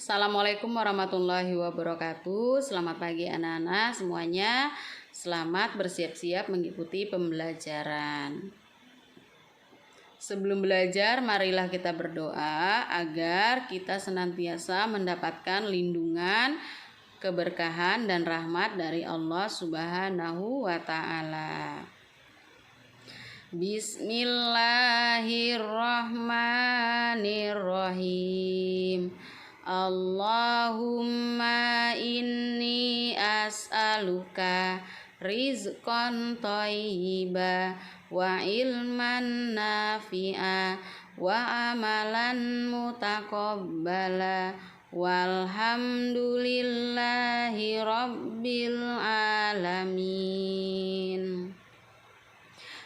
Assalamualaikum warahmatullahi wabarakatuh. Selamat pagi anak-anak semuanya. Selamat bersiap-siap mengikuti pembelajaran. Sebelum belajar, marilah kita berdoa agar kita senantiasa mendapatkan lindungan, keberkahan dan rahmat dari Allah Subhanahu wa taala. Bismillahirrahmanirrahim. Allahumma inni as'aluka rizqan thayyiba wa ilman nafi'a wa amalan mutaqabbala walhamdulillahi rabbil alamin.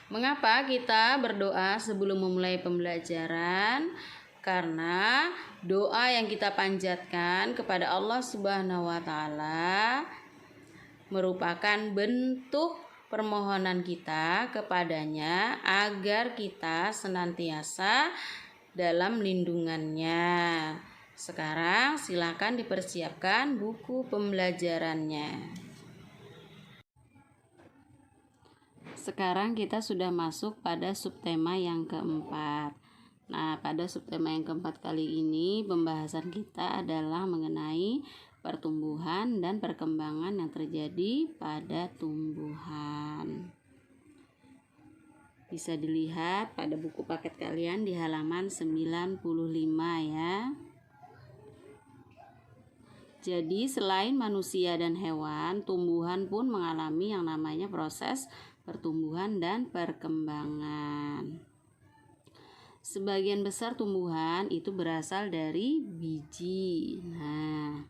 Mengapa kita berdoa sebelum memulai pembelajaran? Karena doa yang kita panjatkan kepada Allah Subhanahu wa taala merupakan bentuk permohonan kita kepadanya agar kita senantiasa dalam lindungannya. Sekarang silakan dipersiapkan buku pembelajarannya. Sekarang kita sudah masuk pada subtema yang keempat. Nah, pada subtema yang keempat kali ini pembahasan kita adalah mengenai pertumbuhan dan perkembangan yang terjadi pada tumbuhan. Bisa dilihat pada buku paket kalian di halaman 95 ya. Jadi selain manusia dan hewan, tumbuhan pun mengalami yang namanya proses pertumbuhan dan perkembangan. Sebagian besar tumbuhan itu berasal dari biji. Nah,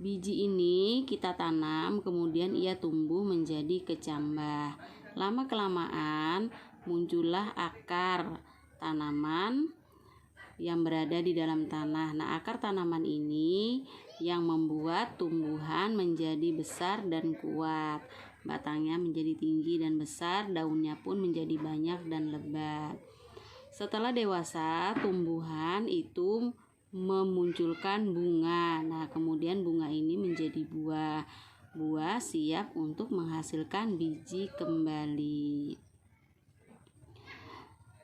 biji ini kita tanam, kemudian ia tumbuh menjadi kecambah. Lama-kelamaan muncullah akar tanaman yang berada di dalam tanah. Nah, akar tanaman ini yang membuat tumbuhan menjadi besar dan kuat. Batangnya menjadi tinggi dan besar, daunnya pun menjadi banyak dan lebat. Setelah dewasa, tumbuhan itu memunculkan bunga. Nah, kemudian bunga ini menjadi buah. Buah siap untuk menghasilkan biji kembali.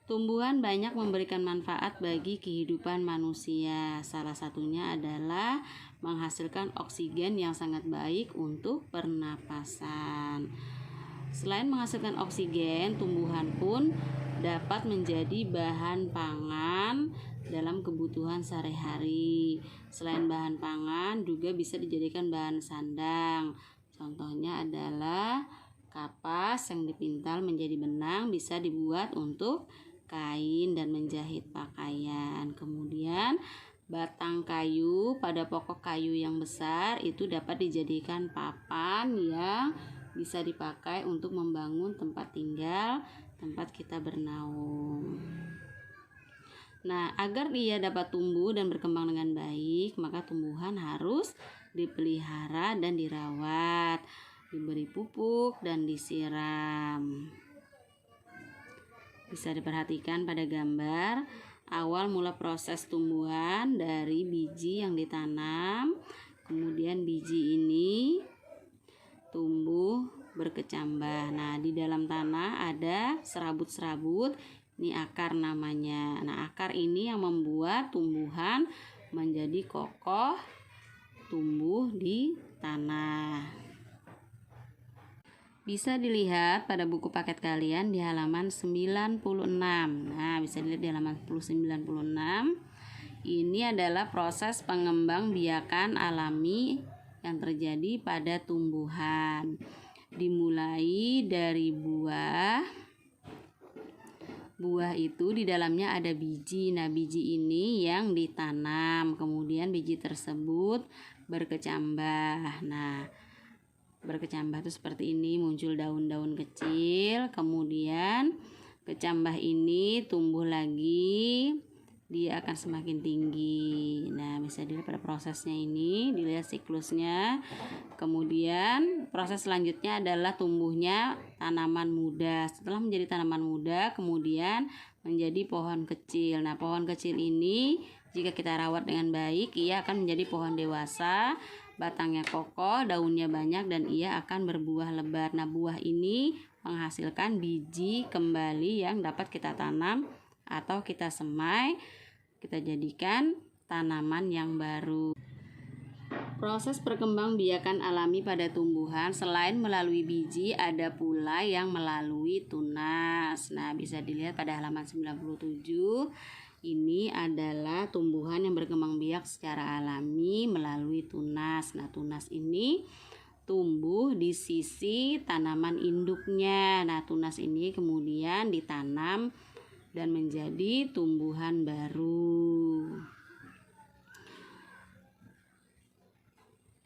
Tumbuhan banyak memberikan manfaat bagi kehidupan manusia. Salah satunya adalah menghasilkan oksigen yang sangat baik untuk pernapasan. Selain menghasilkan oksigen, tumbuhan pun dapat menjadi bahan pangan dalam kebutuhan sehari-hari. Selain bahan pangan, juga bisa dijadikan bahan sandang. Contohnya adalah kapas yang dipintal menjadi benang bisa dibuat untuk kain dan menjahit pakaian. Kemudian batang kayu pada pokok kayu yang besar itu dapat dijadikan papan yang bisa dipakai untuk membangun tempat tinggal, tempat kita bernaung. Nah, agar dia dapat tumbuh dan berkembang dengan baik, maka tumbuhan harus dipelihara dan dirawat, diberi pupuk dan disiram. Bisa diperhatikan pada gambar awal mula proses tumbuhan dari biji yang ditanam, kemudian biji ini tumbuh berkecambah. Nah, di dalam tanah ada serabut-serabut, ini akar namanya. Nah, akar ini yang membuat tumbuhan menjadi kokoh, tumbuh di tanah. Bisa dilihat pada buku paket kalian di halaman 96. Nah, bisa dilihat di halaman 96. Ini adalah proses pengembangbiakan alami yang terjadi pada tumbuhan. Dimulai dari buah. Buah itu di dalamnya ada biji. Nah, biji ini yang ditanam. Kemudian biji tersebut berkecambah. Nah, berkecambah itu seperti ini, muncul daun-daun kecil, kemudian kecambah ini tumbuh lagi, dia akan semakin tinggi. Nah, bisa dilihat pada prosesnya ini, dilihat siklusnya. Kemudian proses selanjutnya adalah tumbuhnya tanaman muda. Setelah menjadi tanaman muda, kemudian menjadi pohon kecil. Nah, pohon kecil ini Jika kita rawat dengan baik, ia akan menjadi pohon dewasa, batangnya kokoh, daunnya banyak, dan ia akan berbuah lebat. Nah, buah ini menghasilkan biji kembali yang dapat kita tanam atau kita semai, kita jadikan tanaman yang baru. Proses perkembangbiakan alami pada tumbuhan selain melalui biji, ada pula yang melalui tunas. Nah, bisa dilihat pada halaman 97. Ini adalah tumbuhan yang berkembang biak secara alami melalui tunas. Nah, tunas ini tumbuh di sisi tanaman induknya. Nah, tunas ini kemudian ditanam dan menjadi tumbuhan baru.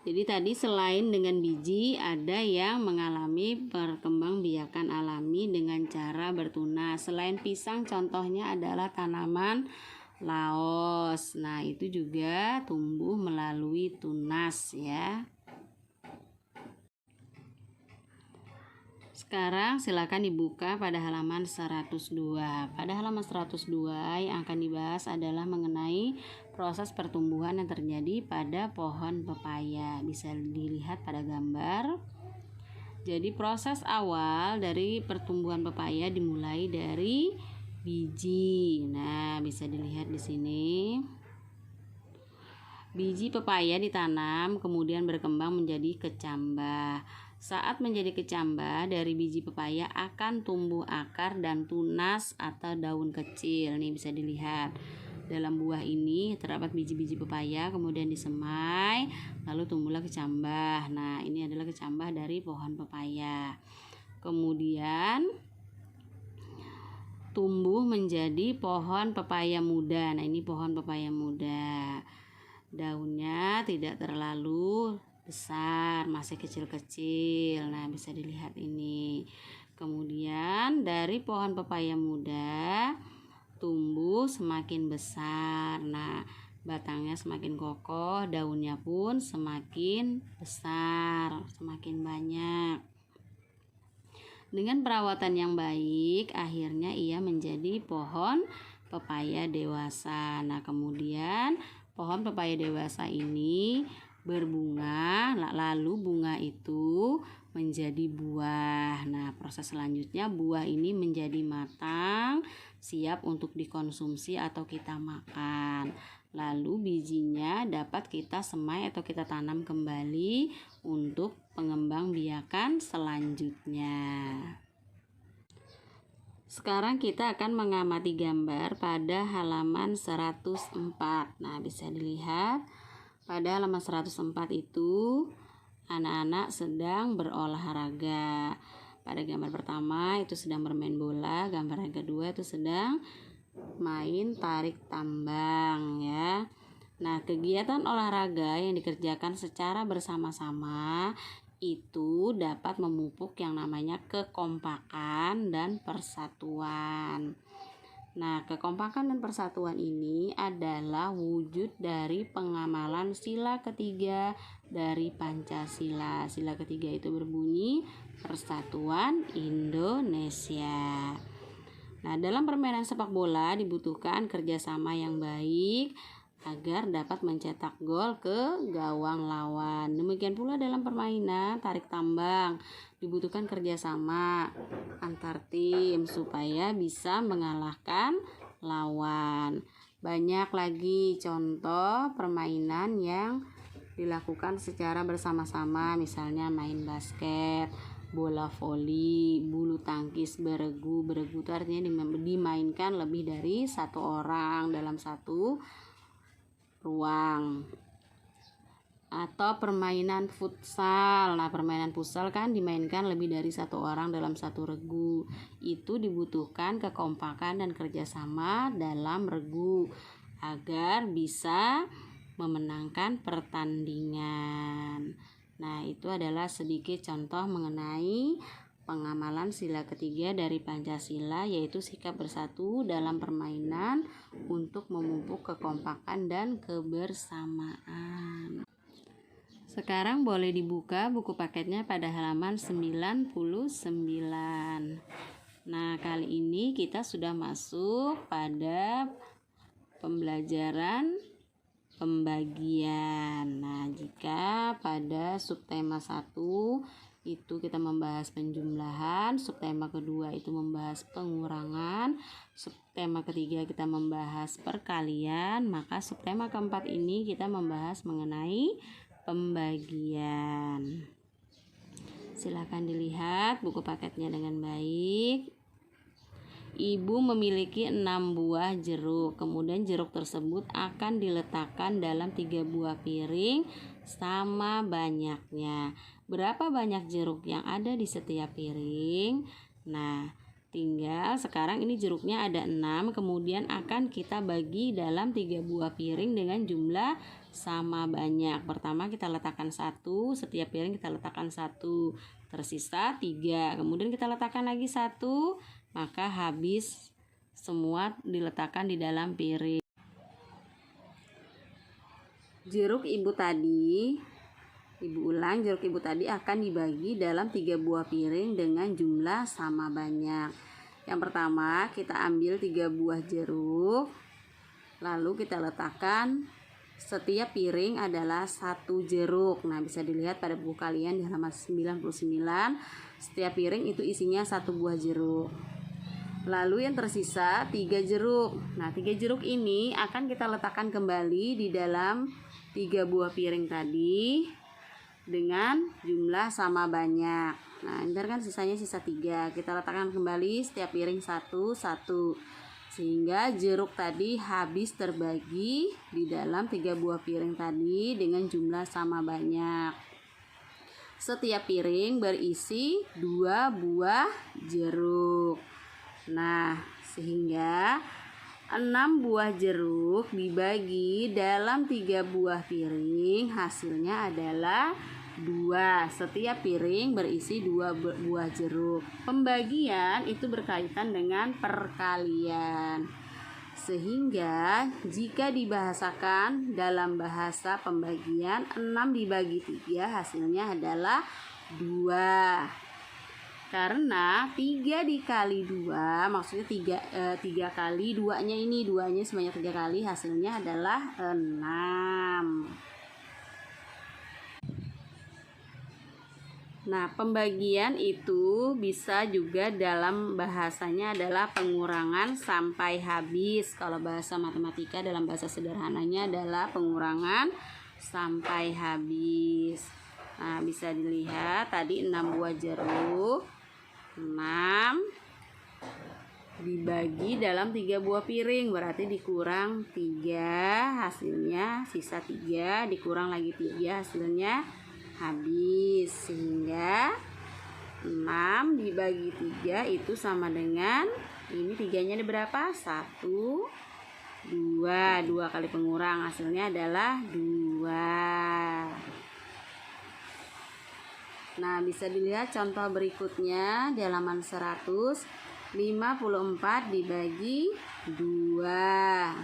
Jadi tadi selain dengan biji, ada yang mengalami perkembangbiakan alami dengan cara bertunas. Selain pisang, contohnya adalah tanaman laos. Nah, itu juga tumbuh melalui tunas ya. Sekarang silakan dibuka pada halaman 102. Pada halaman 102 yang akan dibahas adalah mengenai proses pertumbuhan yang terjadi pada pohon pepaya. Bisa dilihat pada gambar. Jadi proses awal dari pertumbuhan pepaya dimulai dari biji. Nah, bisa dilihat di sini. Biji pepaya ditanam kemudian berkembang menjadi kecambah. Saat menjadi kecambah, dari biji pepaya akan tumbuh akar dan tunas atau daun kecil. Nih bisa dilihat. Dalam buah ini terdapat biji-biji pepaya, kemudian disemai, lalu tumbuhlah kecambah. Nah, ini adalah kecambah dari pohon pepaya. Kemudian tumbuh menjadi pohon pepaya muda. Nah, ini pohon pepaya muda. Daunnya tidak terlalu besar, masih kecil-kecil. Nah, bisa dilihat ini. Kemudian dari pohon pepaya muda tumbuh semakin besar. Nah, batangnya semakin kokoh, daunnya pun semakin besar, semakin banyak. Dengan perawatan yang baik, akhirnya ia menjadi pohon pepaya dewasa. Nah, kemudian pohon pepaya dewasa ini berbunga, lalu bunga itu menjadi buah. Nah, proses selanjutnya buah ini menjadi matang, siap untuk dikonsumsi atau kita makan. Lalu bijinya dapat kita semai atau kita tanam kembali untuk pengembangbiakan selanjutnya. Sekarang kita akan mengamati gambar pada halaman 104. Nah, bisa dilihat pada halaman 104 itu anak-anak sedang berolahraga. Pada gambar pertama itu sedang bermain bola, gambar yang kedua itu sedang main tarik tambang ya. Nah, kegiatan olahraga yang dikerjakan secara bersama-sama itu dapat memupuk yang namanya kekompakan dan persatuan. Nah, kekompakan dan persatuan ini adalah wujud dari pengamalan sila ketiga dari Pancasila. Sila ketiga itu berbunyi Persatuan Indonesia. Nah, dalam permainan sepak bola dibutuhkan kerjasama yang baik agar dapat mencetak gol ke gawang lawan. Demikian pula dalam permainan tarik tambang dibutuhkan kerjasama antar tim supaya bisa mengalahkan lawan. Banyak lagi contoh permainan yang dilakukan secara bersama-sama, misalnya main basket, bola voli, bulu tangkis, beregu. Beregu itu artinya dimainkan lebih dari satu orang dalam satu ruang. Atau permainan futsal. Nah, permainan futsal kan dimainkan lebih dari satu orang dalam satu regu. Itu dibutuhkan kekompakan dan kerjasama dalam regu agar bisa memenangkan pertandingan. Nah, itu adalah sedikit contoh mengenai pengamalan sila ketiga dari Pancasila, yaitu sikap bersatu dalam permainan untuk memupuk kekompakan dan kebersamaan. Sekarang boleh dibuka buku paketnya pada halaman 99. Nah, kali ini kita sudah masuk pada pembelajaran pembagian. Nah, jika pada subtema 1 itu kita membahas penjumlahan, subtema kedua itu membahas pengurangan, subtema ketiga kita membahas perkalian, maka subtema keempat ini kita membahas mengenai pembagian. Silakan dilihat buku paketnya dengan baik. Ibu memiliki 6 buah jeruk. Kemudian jeruk tersebut akan diletakkan dalam 3 buah piring sama banyaknya. Berapa banyak jeruk yang ada di setiap piring? Nah, tinggal sekarang ini jeruknya ada 6, kemudian akan kita bagi dalam 3 buah piring dengan jumlah sama banyak. Pertama kita letakkan 1, setiap piring kita letakkan 1, tersisa 3. Kemudian kita letakkan lagi 1, maka habis semua diletakkan di dalam piring. Jeruk ibu ulang, jeruk ibu tadi akan dibagi dalam 3 buah piring dengan jumlah sama banyak. Yang pertama kita ambil 3 buah jeruk, lalu kita letakkan setiap piring adalah 1 jeruk. Nah, bisa dilihat pada buku kalian di halaman 99, setiap piring itu isinya 1 buah jeruk. Lalu yang tersisa 3 jeruk. Nah, 3 jeruk ini akan kita letakkan kembali di dalam 3 buah piring tadi dengan jumlah sama banyak. Nah, ntar kan sisanya sisa 3. Kita letakkan kembali setiap piring 1, sehingga jeruk tadi habis terbagi di dalam 3 buah piring tadi dengan jumlah sama banyak. Setiap piring berisi 2 buah jeruk. Nah, sehingga 6 buah jeruk dibagi dalam 3 buah piring, hasilnya adalah 2. Setiap piring berisi 2 buah jeruk. Pembagian itu berkaitan dengan perkalian. Sehingga jika dibahasakan dalam bahasa pembagian, 6 dibagi 3 hasilnya adalah 2. Karena 3 dikali 2, maksudnya 3 kali 2-nya ini, 2-nya sebanyak 3 kali, hasilnya adalah 6. Nah, pembagian itu bisa juga dalam bahasanya adalah pengurangan sampai habis. Kalau bahasa matematika dalam bahasa sederhananya adalah pengurangan sampai habis. Nah, bisa dilihat tadi 6 buah jeruk, 6 dibagi dalam 3 buah piring, berarti dikurang 3, hasilnya sisa 3, dikurang lagi 3, hasilnya habis. Sehingga 6 dibagi 3 itu sama dengan, ini 3-nya ada berapa? 1, 2 kali pengurang, hasilnya adalah 2. Nah, bisa dilihat contoh berikutnya di halaman 100, 54 dibagi 2.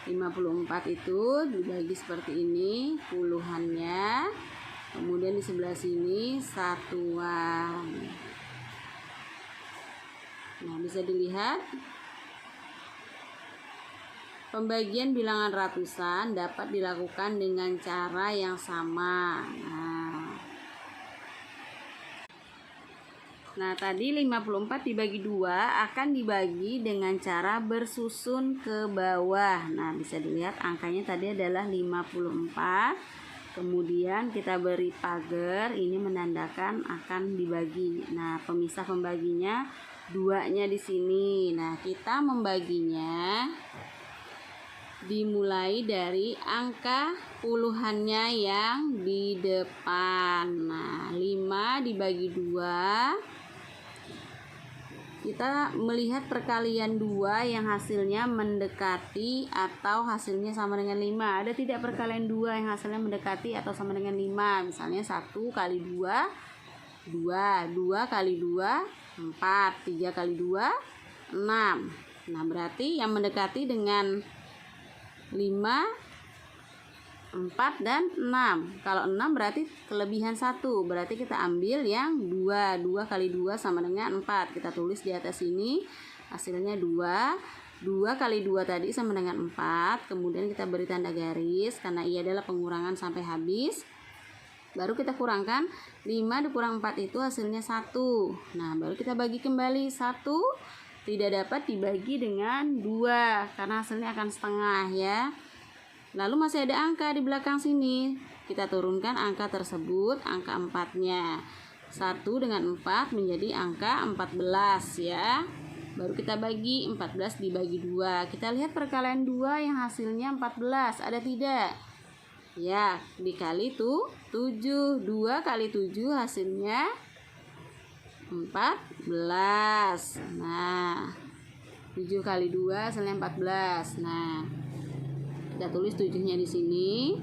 54 itu dibagi seperti ini, puluhannya. Kemudian di sebelah sini satuan. Nah, bisa dilihat pembagian bilangan ratusan dapat dilakukan dengan cara yang sama. Nah, tadi 54 dibagi 2 akan dibagi dengan cara bersusun ke bawah. Nah, bisa dilihat angkanya tadi adalah 54. Kemudian kita beri pagar, ini menandakan akan dibagi. Nah, pemisah pembaginya 2-nya di sini. Nah, kita membaginya dimulai dari angka puluhannya yang di depan. Nah, 5 dibagi 2, kita melihat perkalian 2 yang hasilnya mendekati atau hasilnya sama dengan 5. Ada tidak perkalian 2 yang hasilnya mendekati atau sama dengan 5? Misalnya 1 kali 2, 2, 2 kali 2, 4, 3 kali 2, 6. Nah, berarti yang mendekati dengan 5, 4, dan 6. Kalau 6 berarti kelebihan 1, berarti kita ambil yang 2. 2 kali 2 sama dengan 4. Kita tulis di atas sini hasilnya 2. 2 kali 2 tadi sama dengan 4. Kemudian kita beri tanda garis karena ia adalah pengurangan sampai habis. Baru kita kurangkan 5 dikurang 4 itu hasilnya 1. Nah, baru kita bagi kembali. 1 tidak dapat dibagi dengan 2 karena hasilnya akan setengah ya. Lalu masih ada angka di belakang sini. Kita turunkan angka tersebut, angka 4-nya. 1 dengan 4 menjadi angka 14 ya. Baru kita bagi 14 dibagi 2. Kita lihat perkalian 2 yang hasilnya 14. Ada tidak? Ya, dikali tuh 7. 2 kali 7 hasilnya 14. Nah, 7 kali 2 hasilnya 14. Nah, kita tulis 7-nya di sini.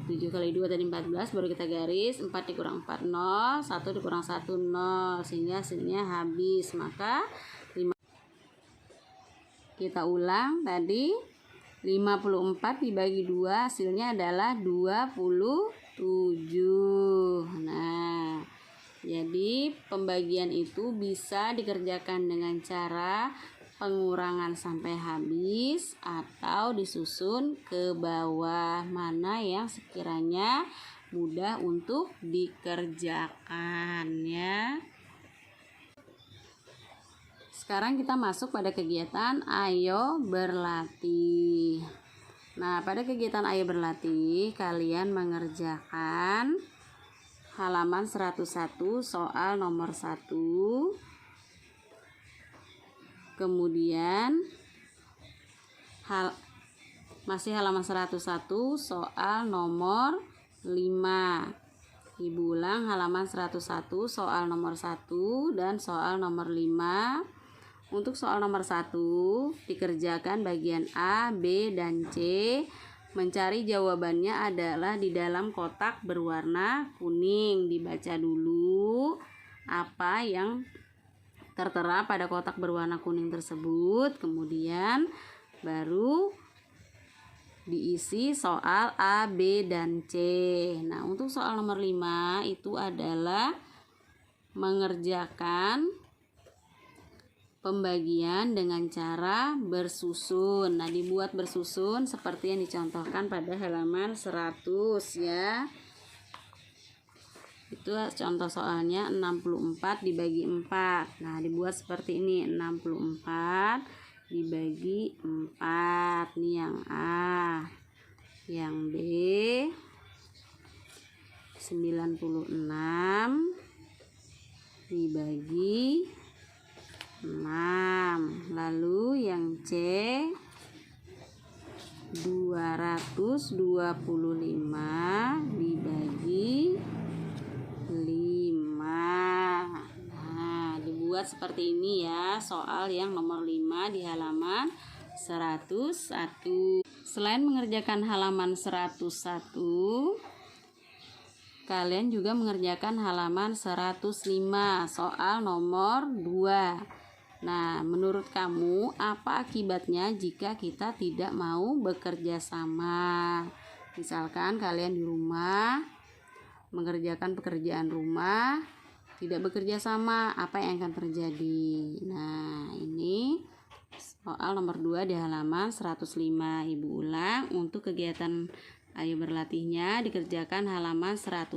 7 kali 2 tadi 14, baru kita garis. 4 dikurang 4, 0. 1 dikurang 1, 0. Sehingga hasilnya habis. Maka kita ulang tadi, 54 dibagi 2 hasilnya adalah 27. Nah, jadi pembagian itu bisa dikerjakan dengan cara pengurangan sampai habis atau disusun ke bawah, mana yang sekiranya mudah untuk dikerjakan ya. Sekarang kita masuk pada kegiatan ayo berlatih. Nah, pada kegiatan ayo berlatih, kalian mengerjakan halaman 101 soal nomor 1. Kemudian masih halaman 101 soal nomor 5. Ibu ulang halaman 101 soal nomor 1 dan soal nomor 5. Untuk soal nomor 1 dikerjakan bagian A, B, dan C. Mencari jawabannya adalah di dalam kotak berwarna kuning. Dibaca dulu apa yang tertera pada kotak berwarna kuning tersebut. Kemudian baru diisi soal A, B, dan C. Nah, untuk soal nomor 5 itu adalah mengerjakan pembagian dengan cara bersusun. Nah, dibuat bersusun seperti yang dicontohkan pada halaman 100 ya. Itu contoh soalnya 64 dibagi 4. Nah, dibuat seperti ini, 64 dibagi 4. Ini yang A. Yang B 96 dibagi 6. Lalu yang C 225 dibagi 5. Nah, dibuat seperti ini ya soal yang nomor 5 di halaman 101. Selain mengerjakan halaman 101, kalian juga mengerjakan halaman 105 soal nomor 2. Nah, menurut kamu apa akibatnya jika kita tidak mau bekerja sama? Misalkan kalian di rumah mengerjakan pekerjaan rumah, tidak bekerja sama, apa yang akan terjadi? Nah, ini soal nomor 2 di halaman 105. Ibu ulang, untuk kegiatan ayo berlatihnya dikerjakan halaman 101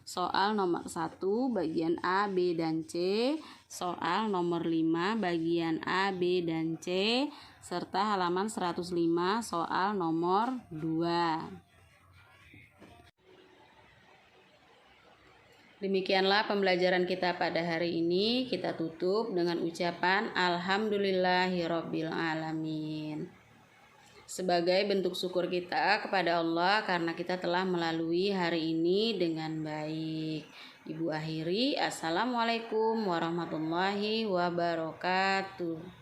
soal nomor 1 bagian A, B, dan C, soal nomor 5 bagian A, B, dan C, serta halaman 105 soal nomor 2. Demikianlah pembelajaran kita pada hari ini. Kita tutup dengan ucapan Alhamdulillahirabbil alamin. Sebagai bentuk syukur kita kepada Allah karena kita telah melalui hari ini dengan baik. Ibu akhiri, Assalamualaikum warahmatullahi wabarakatuh.